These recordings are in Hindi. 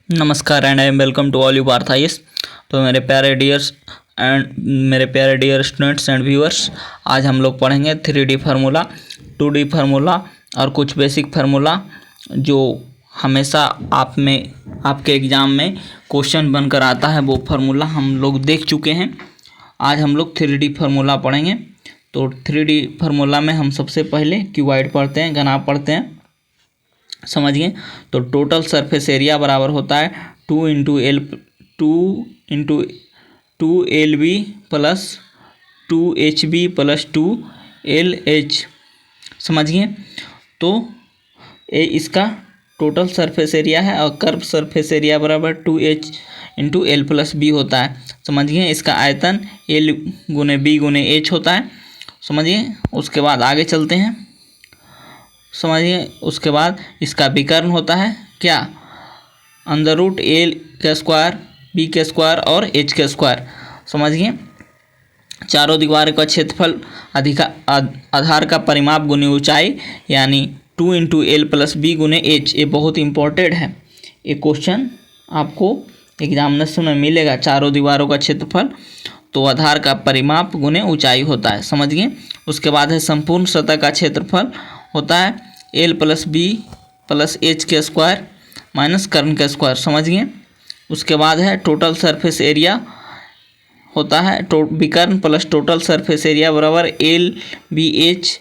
नमस्कार and I am welcome to all you Parth IAS. तो मेरे प्यारे डियर स्टूडेंट्स एंड व्यूअर्स, आज हम लोग पढ़ेंगे 3D फार्मूला, 2D फार्मूला और कुछ बेसिक फार्मूला जो हमेशा आपके एग्ज़ाम में क्वेश्चन बनकर आता है। वो फार्मूला हम लोग देख चुके हैं। आज हम लोग 3D फार्मूला पढ़ेंगे। तो 3D फार्मूला में हम सबसे पहले क्यूबॉइड पढ़ते हैं, घनाभ पढ़ते हैं, समझिए। तो टोटल सरफेस एरिया बराबर होता है 2 LB plus 2HB plus 2LH, समझिए। तो ये इसका टोटल सरफेस एरिया है और कर्व सरफेस एरिया बराबर 2H into L plus B होता है, समझिए। इसका आयतन L गुने B गुने H होता है, समझिए। उसके बाद आगे चलते हैं, समझिए। उसके बाद इसका विकर्ण होता है क्या, अंडर रूट A का स्क्वायर, B का स्क्वायर और H का स्क्वायर, समझिए। चारों दीवार का क्षेत्रफल आधार का परिमाप गुने ऊंचाई, यानी 2 इंटू L प्लस B गुने H। ये बहुत इंपॉर्टेंट है, ये क्वेश्चन आपको एग्जामिनेशन में मिलेगा। चारों दीवारों का क्षेत्रफल तो आधार का परिमाप गुने ऊंचाई होता है, समझिए। उसके बाद है संपूर्ण सतह का क्षेत्रफल होता है L plus B plus H के स्क्वायर माइनस कर्ण का स्क्वायर, समझिए। उसके बाद है टोटल सरफेस एरिया होता है विकर्ण प्लस टोटल सरफेस एरिया बराबर LBH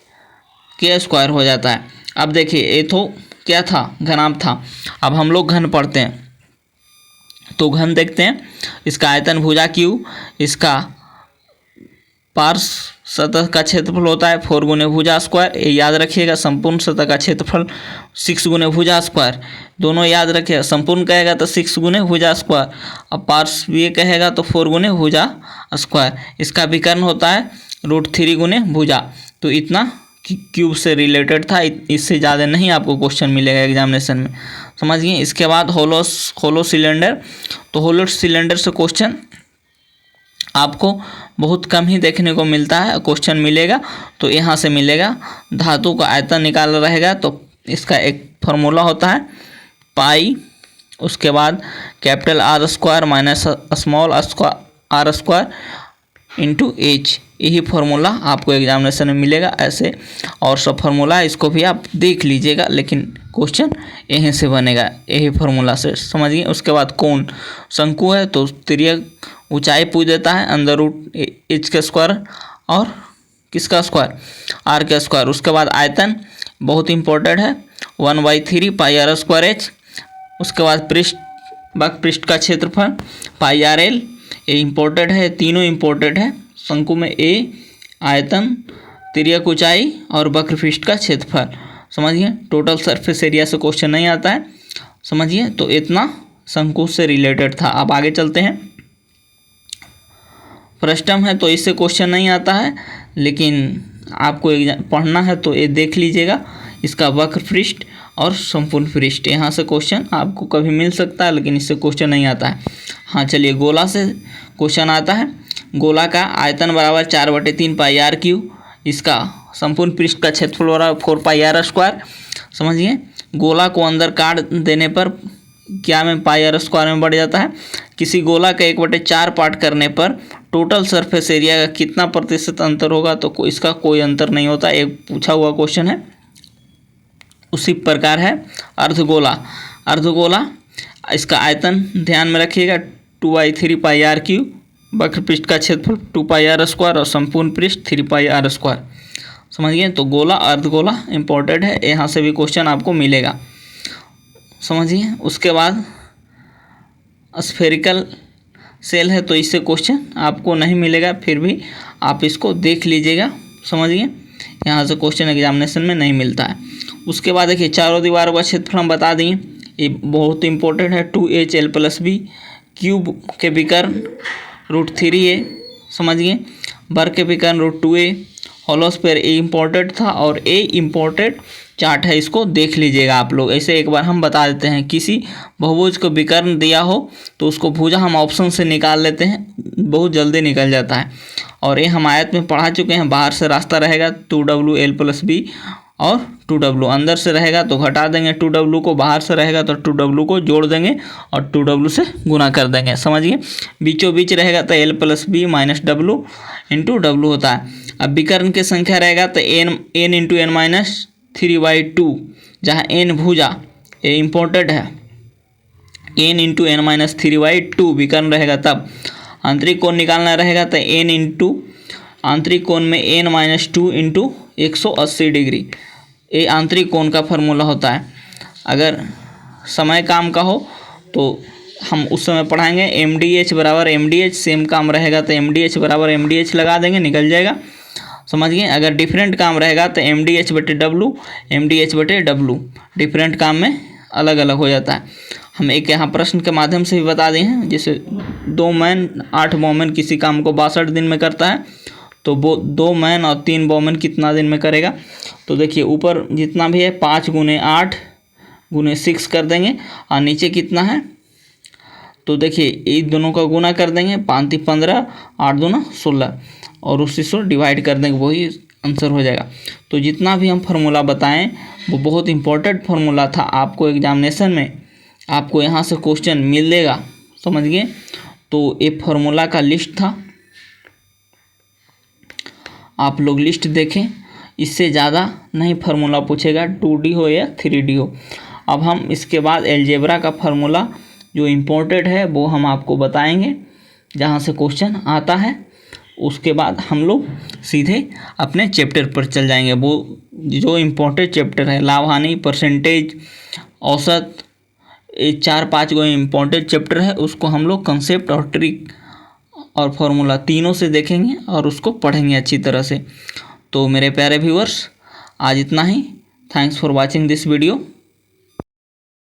के स्क्वायर हो जाता है। अब देखिए, ये तो क्या था, घनाभ था। अब हम लोग घन पढ़ते हैं। तो घन देखते हैं। इसका आयतन भुजा Q, इसका पार्श्व सतह का क्षेत्रफल होता है 4 गुने भुजा स्क्वायर, ये याद रखिएगा। संपूर्ण सतह का क्षेत्रफल 6 गुने भुजा स्क्वायर, दोनों याद रखिएगा। संपूर्ण कहेगा तो 6 गुने भुजा स्क्वायर, अब पार्श्व ये कहेगा तो 4 गुने भुजा स्क्वायर। इसका विकर्ण होता है √3 गुने भुजा। तो इतना क्यूब से रिलेटेड था, इससे ज़्यादा नहीं आपको क्वेश्चन मिलेगा एग्जामिनेशन में, समझिए। इसके बाद होलो सिलेंडर। तो होलो सिलेंडर से क्वेश्चन आपको बहुत कम ही देखने को मिलता है, क्वेश्चन मिलेगा तो यहाँ से मिलेगा। धातु का आयतन निकाल रहेगा तो इसका एक फार्मूला होता है पाई, उसके बाद capital R square minus small r square into H। यही फार्मूला आपको एग्जामिनेशन में मिलेगा। ऐसे और सब फार्मूला इसको भी आप देख लीजिएगा, लेकिन क्वेश्चन यहीं से बनेगा, यही फार्मूला से, समझिए। उसके बाद कोण, शंकु है तो तिर्यक ऊंचाई पूछ देता है अंडर रूट H का स्क्वायर और किसका स्क्वायर, R का स्क्वायर। उसके बाद आयतन बहुत इंपॉर्टेंट है 1/3 पाई R स्क्वायर H। उसके बाद पृष्ठ का क्षेत्रफल पाई RL, ये इम्पोर्टेंट है, तीनों इम्पोर्टेंट है। शंकु में A, आयतन, तिर्यक ऊंचाई और वक्र पृष्ठ का क्षेत्रफल, समझिए। टोटल सरफेस एरिया से क्वेश्चन नहीं आता है, समझिए। तो इतना शंकु से रिलेटेड था। अब आगे चलते हैं। फ्रस्टम है तो इससे क्वेश्चन नहीं आता है, लेकिन आपको पढ़ना है तो ये देख लीजिएगा। इसका वक्र पृष्ठ और संपूर्ण पृष्ठ, यहाँ से क्वेश्चन आपको कभी मिल सकता है, लेकिन इससे क्वेश्चन नहीं आता है। हाँ चलिए, गोला से क्वेश्चन आता है। गोला का आयतन बराबर 4/3 पाई R3, इसका संपूर्ण पृष्ठ का क्षेत्रफल बराबर 4 पाई R स्क्वायर, समझिए। गोला को अंदर काट देने पर क्या में पाई R स्क्वायर में बढ़ जाता है। किसी गोला का 1/4 पार्ट करने पर टोटल सरफेस एरिया का कितना प्रतिशत अंतर होगा, तो इसका कोई अंतर नहीं होता, एक पूछा हुआ क्वेश्चन है। उसी प्रकार है अर्धगोला, इसका आयतन ध्यान में रखिएगा 2/3 पाई R3, वक्र पृष्ठ का क्षेत्रफल 2 पाई R स्क्वायर और संपूर्ण पृष्ठ 3 पाई R स्क्वायर, समझिए। तो गोला अर्धगोला इंपॉर्टेंट है, यहाँ से भी क्वेश्चन आपको मिलेगा, समझिए। उसके बाद स्फेरिकल सेल है तो इससे क्वेश्चन आपको नहीं मिलेगा, फिर भी आप इसको देख लीजिएगा, समझिए। यहाँ से क्वेश्चन एग्जामिनेशन में नहीं मिलता है। उसके बाद देखिए, चारों दीवारों का क्षेत्रफल हम बता दिए, ये बहुत इंपॉर्टेंट है। 2H L plus B, cube के विकर्ण √3A, समझिए। वर्ग के विकर्ण √2A, होलोस्फेयर ए इम्पोर्टेंट था और ए इम्पोर्टेंट चार्ट है, इसको देख लीजिएगा आप लोग। ऐसे एक बार हम बता देते हैं, किसी बहुभुज को विकर्ण दिया हो तो उसको भुजा हम ऑप्शन से निकाल लेते हैं, बहुत जल्दी निकल जाता है। और ये हम आयत में पढ़ा चुके हैं, बाहर से रास्ता रहेगा 2WL प्लस B और 2W अंदर से रहेगा तो घटा देंगे 2W को, बाहर से रहेगा तो 2W को जोड़ देंगे और 2W से गुना कर देंगे। समझिए, बीचों बीच रहेगा तो L + B - W × W होता है। अब विकर्ण की संख्या रहेगा तो n × n - 3/2, जहाँ n भुजा, ये इम्पोर्टेंट है, n × n - 3/2 विकर्ण रहेगा। तब आंतरिक कोण निकालना रहेगा तो n × आंतरिक कोण में n - 2 × 180 डिग्री, ये आंतरिक कोण का फॉर्मूला होता है। अगर समय काम का हो तो हम उस समय पढ़ाएंगे। MDH = MDH, सेम काम रहेगा तो MDH = MDH लगा देंगे, निकल जाएगा। समझिए, अगर डिफरेंट काम रहेगा तो MDH/W, MDH/W, डिफरेंट काम में अलग अलग हो जाता है। हम एक यहाँ प्रश्न के माध्यम से भी बता दें हैं, जैसे 2 मैन 8 वोमेन किसी काम को 62 दिन में करता है, तो वो 2 मैन और 3 वोमेन कितना दिन में करेगा। तो देखिए ऊपर जितना भी है 5 × 8 × 6 कर देंगे, और नीचे कितना है तो देखिए इन दोनों का गुना कर देंगे, 5 × 15, 8 × 2 = 16, और उसी से डिवाइड कर देंगे, वही आंसर हो जाएगा। तो जितना भी हम फार्मूला बताएं वो बहुत इंपॉर्टेंट फार्मूला था, आपको एग्जामिनेशन में आपको यहाँ से क्वेश्चन मिलेगा। समझ गए, तो ये फार्मूला का लिस्ट था, आप लोग लिस्ट देखें, इससे ज़्यादा नहीं फार्मूला पूछेगा, 2D हो या 3D हो। अब हम इसके बाद अलजेब्रा का फार्मूला जो इम्पोर्टेंट है वो हम आपको बताएंगे, जहाँ से क्वेश्चन आता है। उसके बाद हम लोग सीधे अपने चैप्टर पर चल जाएंगे। वो जो इम्पोर्टेंट चैप्टर है, लाभ हानि, परसेंटेज, औसत, ये 4-5 गो इम्पोर्टेंट चैप्टर है, उसको हम लोग कंसेप्ट और ट्रिक और फार्मूला तीनों से देखेंगे और उसको पढ़ेंगे अच्छी तरह से। तो मेरे प्यारे व्यूअर्स, आज इतना ही। Thanks for watching this video.